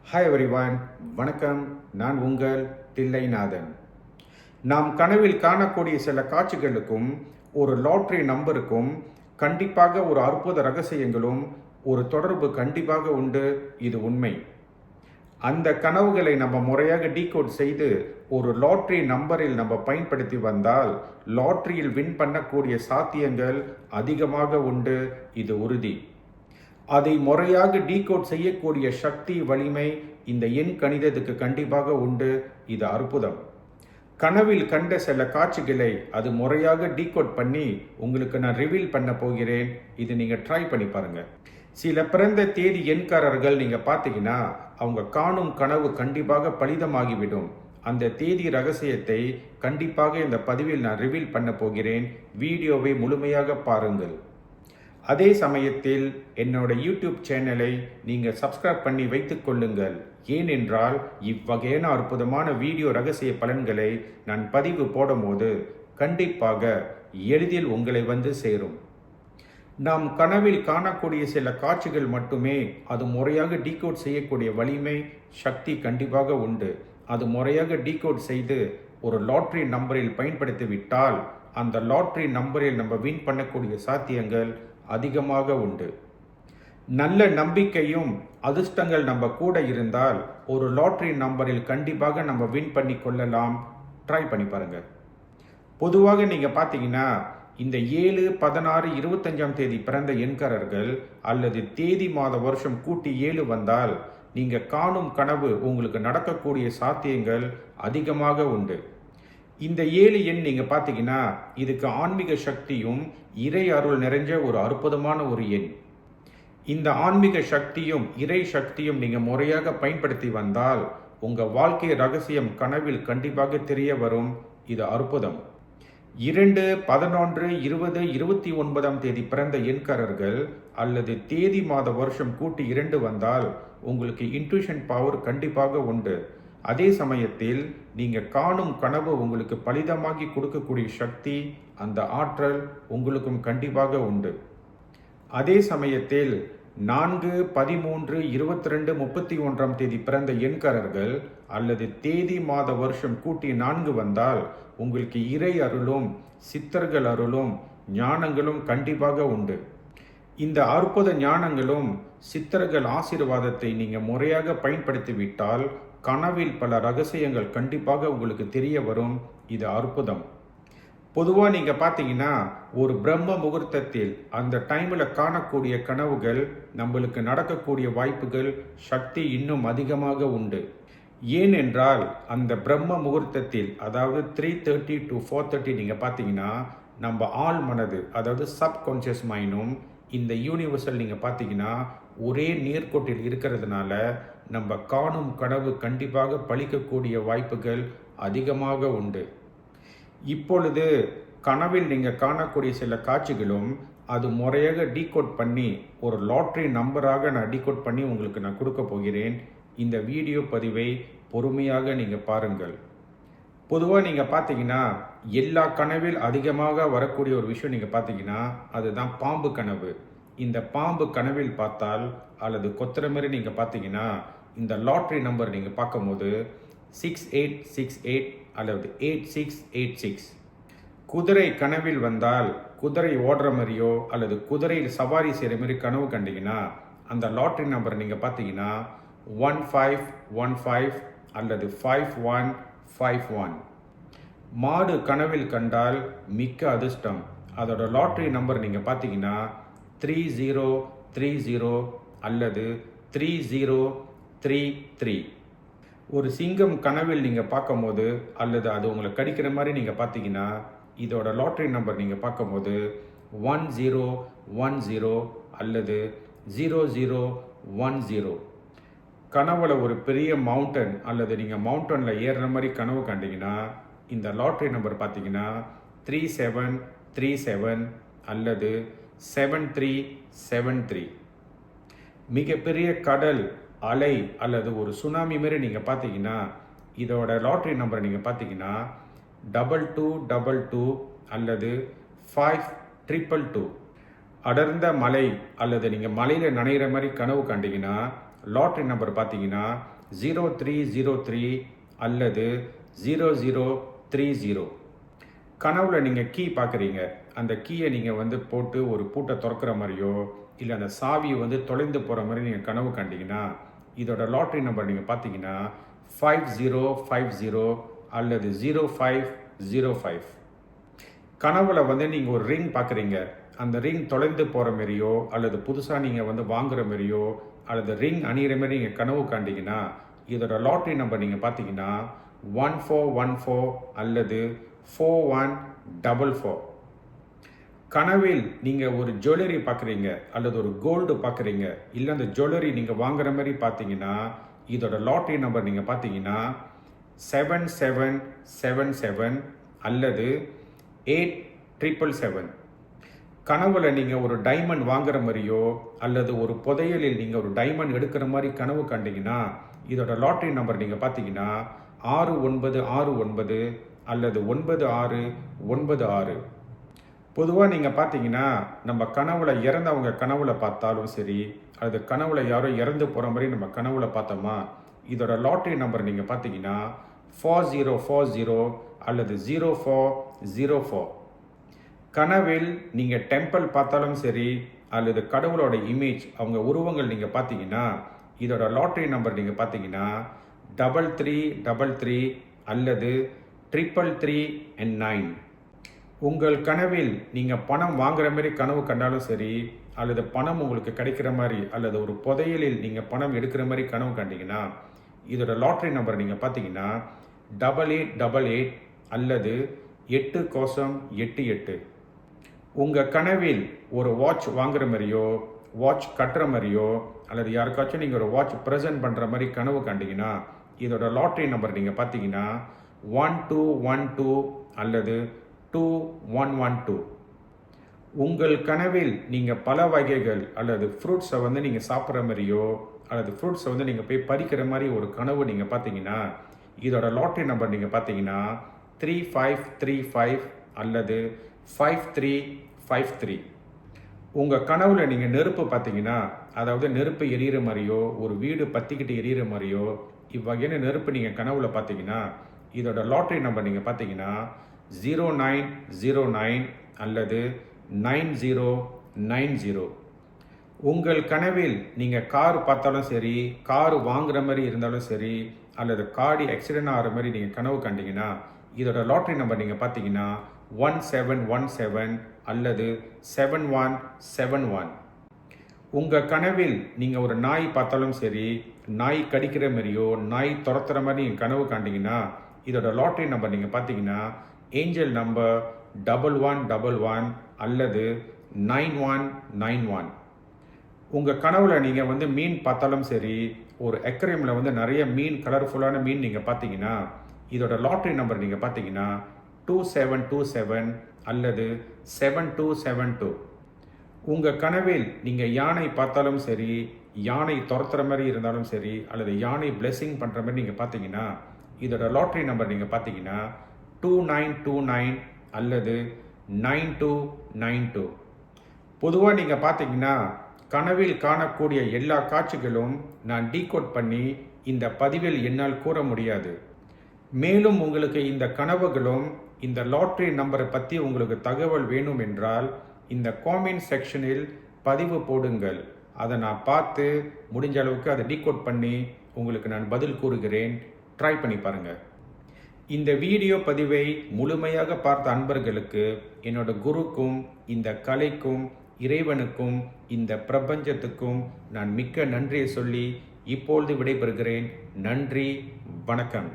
Hi everyone, வணக்கம். நான் உங்கள் தில்லைநாதன். நாம் கனவில் காணக்கூடிய சில காட்சிகளுக்கும் ஒரு லாட்ரி நம்பருக்கும் கண்டிப்பாக ஒரு அற்புத ரகசியங்களும் ஒரு தொடர்பு கண்டிப்பாக உண்டு. இது உண்மை. அந்த கனவுகளை நம்ம முறையாக டீகோட் செய்து ஒரு லாட்ரி நம்பரில் நம்ம பயன்படுத்தி வந்தால் லாட்ரியில் வின் பண்ணக்கூடிய சாத்தியங்கள் அதிகமாக உண்டு. இது உறுதி. அதை முறையாக டீகோட் செய்யக்கூடிய சக்தி, வலிமை இந்த எண் கணிதத்துக்கு கண்டிப்பாக உண்டு. இது அற்புதம். கனவில் கண்ட சில காட்சிகளை அது முறையாக டீகோட் பண்ணி உங்களுக்கு நான் ரிவீல் பண்ண போகிறேன். இது நீங்கள் ட்ரை பண்ணி பாருங்க. சில பிறந்த தேதி எண்காரர்கள் நீங்கள் பார்த்தீங்கன்னா அவங்க காணும் கனவு கண்டிப்பாக பலிதமாகிவிடும். அந்த தேதி ரகசியத்தை கண்டிப்பாக இந்த பதிவில் நான் ரிவீல் பண்ண போகிறேன். வீடியோவை முழுமையாக பாருங்கள். அதே சமயத்தில் என்னோட யூடியூப் சேனலை நீங்கள் சப்ஸ்கிரைப் பண்ணி வைத்துக் கொள்ளுங்கள். ஏனென்றால் இவ்வகையான அற்புதமான வீடியோ ரகசிய பலன்களை நான் பதிவு போடும்போது கண்டிப்பாக எளிதில் உங்களை வந்து சேரும். நாம் கனவில் காணக்கூடிய சில காட்சிகள் மட்டுமே அது முறையாக டீகோட் செய்யக்கூடிய வலிமை, சக்தி கண்டிப்பாக உண்டு. அது முறையாக டீகோட் செய்து ஒரு லாட்ரி நம்பரில் பயன்படுத்திவிட்டால் அந்த லாட்ரி நம்பரில் நம்ம வின் பண்ணக்கூடிய சாத்தியங்கள் அதிகமாக உண்டு. நல்ல நம்பிக்கையும் அதிர்ஷ்டங்கள் நம்ம கூட இருந்தால் ஒரு லாட்ரி நம்பரில் கண்டிப்பாக நம்ம வின் பண்ணி கொள்ளலாம். ட்ரை பண்ணி பாருங்க. பொதுவாக நீங்க பார்த்தீங்கன்னா இந்த 7, 16, 25ஆம் தேதி பிறந்த எண்காரர்கள் அல்லது தேதி மாத வருஷம் கூட்டி 7 வந்தால் நீங்க காணும் கனவு உங்களுக்கு நடக்கக்கூடிய சாத்தியங்கள் அதிகமாக உண்டு. இந்த 7 எண் நீங்க பார்த்தீங்கன்னா இதுக்கு ஆன்மீக சக்தியும் இறை அருள் நிறைஞ்ச ஒரு அற்புதமான ஒரு எண். இந்த ஆன்மீக சக்தியும் இறை சக்தியும் நீங்க முறையாக பயன்படுத்தி வந்தால் உங்க வாழ்க்கை ரகசியம் கனவில் கண்டிப்பாக தெரிய வரும். இது அற்புதம். 2, 11, 20, 29ஆம் தேதி பிறந்த எண்காரர்கள் அல்லது தேதி மாத வருஷம் கூட்டி 2 வந்தால் உங்களுக்கு இன்ட்யூஷன் பவர் கண்டிப்பாக உண்டு. அதே சமயத்தில் நீங்க காணும் கனவு உங்களுக்கு பலிதமாகி கொடுக்கக்கூடிய சக்தி, அந்த ஆற்றல் உங்களுக்கும் கண்டிப்பாக உண்டு. அதே சமயத்தில் 4, 13, 22, 31ஆம் தேதி பிறந்த எண்காரர்கள் அல்லது தேதி மாத வருஷம் கூட்டி 4 வந்தால் உங்களுக்கு இறை அருளும் சித்தர்கள் அருளும் ஞானங்களும் கண்டிப்பாக உண்டு. இந்த அற்புத ஞானங்களும் சித்தர்கள் ஆசீர்வாதத்தை நீங்க முறையாக பயன்படுத்திவிட்டால் கனவில் பல ரகசியங்கள் கண்டிப்பாக உங்களுக்கு தெரிய வரும். இது அற்புதம். பொதுவாக நீங்கள் பார்த்தீங்கன்னா ஒரு பிரம்ம முகூர்த்தத்தில் அந்த டைமில் காணக்கூடிய கனவுகள் நம்மளுக்கு நடக்கக்கூடிய வாய்ப்புகள் சக்தி இன்னும் அதிகமாக உண்டு. ஏனென்றால் அந்த பிரம்ம முகூர்த்தத்தில் அதாவது 3:30 to 4:30 நீங்கள் பார்த்தீங்கன்னா நம்ம ஆள் மனது அதாவது சப்கான்ஷியஸ் மைண்டும் இந்த யூனிவர்சல் நீங்கள் பார்த்தீங்கன்னா ஒரே நேர்கோட்டில் இருக்கிறதுனால நம்ம காணும் கனவு கண்டிப்பாக பலிக்கக்கூடிய வாய்ப்புகள் அதிகமாக உண்டு. இப்பொழுது கனவில் நீங்கள் காணக்கூடிய சில காட்சிகளும் அது முறையாக டீகோட் பண்ணி ஒரு லாட்ரி நம்பராக நான் டீகோட் பண்ணி உங்களுக்கு நான் கொடுக்க போகிறேன். இந்த வீடியோ பதிவை பொறுமையாக நீங்கள் பாருங்கள். பொதுவாக நீங்கள் பார்த்தீங்கன்னா எல்லா கனவில் அதிகமாக வரக்கூடிய ஒரு விஷயம் நீங்கள் பார்த்தீங்கன்னா அதுதான் பாம்பு கனவு. இந்த பாம்பு கனவில் பார்த்தால் அல்லது கொத்துற மாதிரி நீங்கள் பார்த்தீங்கன்னா இந்த லாட்ரி நம்பர் நீங்கள் பார்க்கும்போது 6868 அல்லது 8686. குதிரை கனவில் வந்தால் குதிரை ஓடுற மாதிரியோ அல்லது குதிரையில் சவாரி செய்கிற மாதிரி கனவு கண்டீங்கன்னா அந்த லாட்ரி நம்பர் நீங்கள் பார்த்தீங்கன்னா 1515 அல்லது 5151. மாடு கனவில் கண்டால் மிக்க அதிர்ஷ்டம். அதோட லாட்ரி நம்பர் நீங்கள் பார்த்தீங்கன்னா 3030 அல்லது 3033. ஒரு சிங்கம் கனவில் நீங்கள் பார்க்கும்போது அல்லது அது உங்களை கடிக்கிற மாதிரி நீங்கள் பார்த்தீங்கன்னா இதோட லாட்ரி நம்பர் நீங்கள் பார்க்கும்போது 1010 அல்லது 0010. கனவுல ஒரு பெரிய மவுண்டன் அல்லது நீங்கள் மவுண்டனில் ஏறுற மாதிரி கனவு கண்டீங்கன்னா இந்த லாட்ரி நம்பர் பார்த்தீங்கன்னா 3737 அல்லது 7373. மிகப்பெரிய கடல் அலை அல்லது ஒரு சுனாமி மாதிரி நீங்கள் பார்த்தீங்கன்னா இதோட லாட்ரி நம்பர் நீங்கள் பார்த்தீங்கன்னா 2222 அல்லது 5222. அடர்ந்த மலை அல்லது நீங்கள் மலையில் நனைகிற மாதிரி கனவு கண்டீங்கன்னா லாட்ரி நம்பர் பார்த்தீங்கன்னா 0303 அல்லது 0030. கனவுல நீங்கள் கீ பார்க்குறீங்க. அந்த கீயை நீங்கள் வந்து போட்டு ஒரு பூட்டை திறக்கிற மாதிரியோ இல்லை அந்த சாவி வந்து தொலைந்து போகிற மாதிரி நீங்கள் கனவு கண்டீங்கன்னா இதோட லாட்ரி நம்பர் நீங்கள் பார்த்தீங்கன்னா 5050 அல்லது 0505. கனவுல வந்து நீங்கள் ஒரு ரிங் பார்க்குறீங்க. அந்த ரிங் தொலைந்து போகிற மாதிரியோ அல்லது புதுசாக நீங்கள் வந்து வாங்குற மாதிரியோ அல்லது ரிங் அணிகிற மாதிரி நீங்கள் கனவு காண்டீங்கன்னா இதோட லாட்ரி நம்பர் நீங்கள் பார்த்தீங்கன்னா 1414 அல்லது 4144. கனவில் நீங்கள் ஒரு ஜுவல்லரி பார்க்குறீங்க அல்லது ஒரு கோல்டு பார்க்குறீங்க இல்லை அந்த ஜுவல்லரி நீங்கள் வாங்குற மாதிரி பார்த்தீங்கன்னா இதோட லாட்ரி நம்பர் நீங்கள் பார்த்தீங்கன்னா 7777 அல்லது 8777. கனவுல நீங்கள் ஒரு டைமண்ட் வாங்குற மாதிரியோ அல்லது ஒரு புதையலில் நீங்கள் ஒரு டைமண்ட் எடுக்கிற மாதிரி கனவு கண்டீங்கன்னா இதோட லாட்ரி நம்பர் நீங்கள் பார்த்தீங்கன்னா 6969 அல்லது 9696. பொதுவாக நீங்கள் பார்த்தீங்கன்னா நம்ம கனவுல இறந்தவங்க கனவுல பார்த்தாலும் சரி அல்லது கனவுல யாரோ இறந்து போகிற மாதிரி நம்ம கனவுல பார்த்தோமா இதோட லாட்ரி நம்பர் நீங்கள் பார்த்தீங்கன்னா 4040 அல்லது 0404. கனவில் நீங்கள் டெம்பிள் பார்த்தாலும் சரி அல்லது கடவுளோட இமேஜ் அவங்க உருவங்கள் நீங்கள் பார்த்தீங்கன்னா இதோட லாட்ரி நம்பர் நீங்கள் பார்த்தீங்கன்னா 3333 அல்லது 333 உங்கள் கனவில் நீங்கள் பணம் வாங்குற மாதிரி கனவு கண்டாலும் சரி அல்லது பணம் உங்களுக்கு கிடைக்கிற மாதிரி அல்லது ஒரு புதையலில் நீங்கள் பணம் எடுக்கிற மாதிரி கனவு கண்டீங்கன்னா இதோட லாட்ரி நம்பர் நீங்கள் பார்த்தீங்கன்னா 8888 அல்லது 8088. உங்கள் கனவில் ஒரு வாட்ச் வாங்குற மாதிரியோ வாட்ச் கட்டுற மாதிரியோ அல்லது யாருக்காச்சும் நீங்கள் ஒரு வாட்ச் ப்ரெசென்ட் பண்ணுற மாதிரி கனவு கண்டீங்கன்னா இதோட லாட்ரி நம்பர் நீங்கள் பார்த்தீங்கன்னா 1212 அல்லது 2112. உங்கள் கனவில் நீங்கள் பல வகைகள் அல்லது ஃப்ரூட்ஸை வந்து நீங்கள் சாப்பிட்ற மாதிரியோ அல்லது ஃப்ரூட்ஸை வந்து நீங்கள் போய் பறிக்கிற மாதிரி ஒரு கனவு நீங்கள் பார்த்தீங்கன்னா இதோட லாட்ரி நம்பர் நீங்கள் பார்த்தீங்கன்னா 3535 அல்லது 5353. உங்கள் கனவுல நீங்கள் நெருப்பு பார்த்தீங்கன்னா அதாவது நெருப்பு எரியிற மாதிரியோ ஒரு வீடு பற்றிக்கிட்டு எரியிற மாதிரியோ இவ்வகையான நெருப்பு நீங்கள் கனவுல பார்த்தீங்கன்னா இதோட லாட்ரி நம்பர் நீங்கள் பார்த்தீங்கன்னா 0909 அல்லது 9090. உங்கள் கனவில் நீங்கள் கார் பார்த்தாலும் சரி கார் வாங்குற மாதிரி இருந்தாலும் சரி அல்லது காடி ஆக்சிடென்ட் ஆகிற மாதிரி நீங்கள் கனவு கண்டீங்கன்னா இதோட லாட்ரி நம்பர் நீங்கள் பார்த்தீங்கன்னா 1717 அல்லது 7171. உங்கள் கனவில் நீங்கள் ஒரு நாய் பார்த்தாலும் சரி நாய் கடிக்கிற மாதிரியோ நாய் துரத்துற மாதிரி நீங்கள் கனவு காண்டீங்கன்னா இதோட லாட்ரி நம்பர் நீங்கள் பார்த்தீங்கன்னா ஏஞ்சல் நம்பர் 1111 அல்லது 9191. உங்கள் கனவுல நீங்கள் வந்து மீன் பார்த்தாலும் சரி ஒரு அக்வேரியமில் வந்து நிறைய மீன் கலர்ஃபுல்லான மீன் நீங்கள் பார்த்தீங்கன்னா இதோட லாட்ரி நம்பர் நீங்கள் பார்த்தீங்கன்னா 2727 அல்லது 7272. உங்கள் கனவில் நீங்கள் யானை பார்த்தாலும் சரி யானை துரத்துற மாதிரி இருந்தாலும் சரி அல்லது யானை பிளெஸிங் பண்ணுற மாதிரி நீங்கள் பார்த்தீங்கன்னா இதோட லாட்ரி நம்பர் நீங்கள் பார்த்தீங்கன்னா 2929 அல்லது 9292. பொதுவாக நீங்கள் பார்த்தீங்கன்னா கனவில் காணக்கூடிய எல்லா காட்சிகளும் நான் டீகோட் பண்ணி இந்த பதிவில் என்னால் கூற முடியாது. மேலும் உங்களுக்கு இந்த கனவுகளும் இந்த லாட்ரி நம்பரை பற்றி உங்களுக்கு தகவல் வேணும் என்றால் இந்த காமெண்ட் செக்ஷனில் பதிவு போடுங்கள். அதை நான் பார்த்து முடிஞ்ச அளவுக்கு அதை டீகோட் பண்ணி உங்களுக்கு நான் பதில் கூறுகிறேன். ட்ரை பண்ணி பாருங்கள். இந்த வீடியோ பதிவை முழுமையாக பார்த்த அன்பர்களுக்கு என்னோட குருக்கும் இந்த கலைக்கும் இறைவனுக்கும் இந்த பிரபஞ்சத்துக்கும் நான் மிக்க நன்றியை சொல்லி இப்பொழுது விடைபெறுகிறேன். நன்றி, வணக்கம்.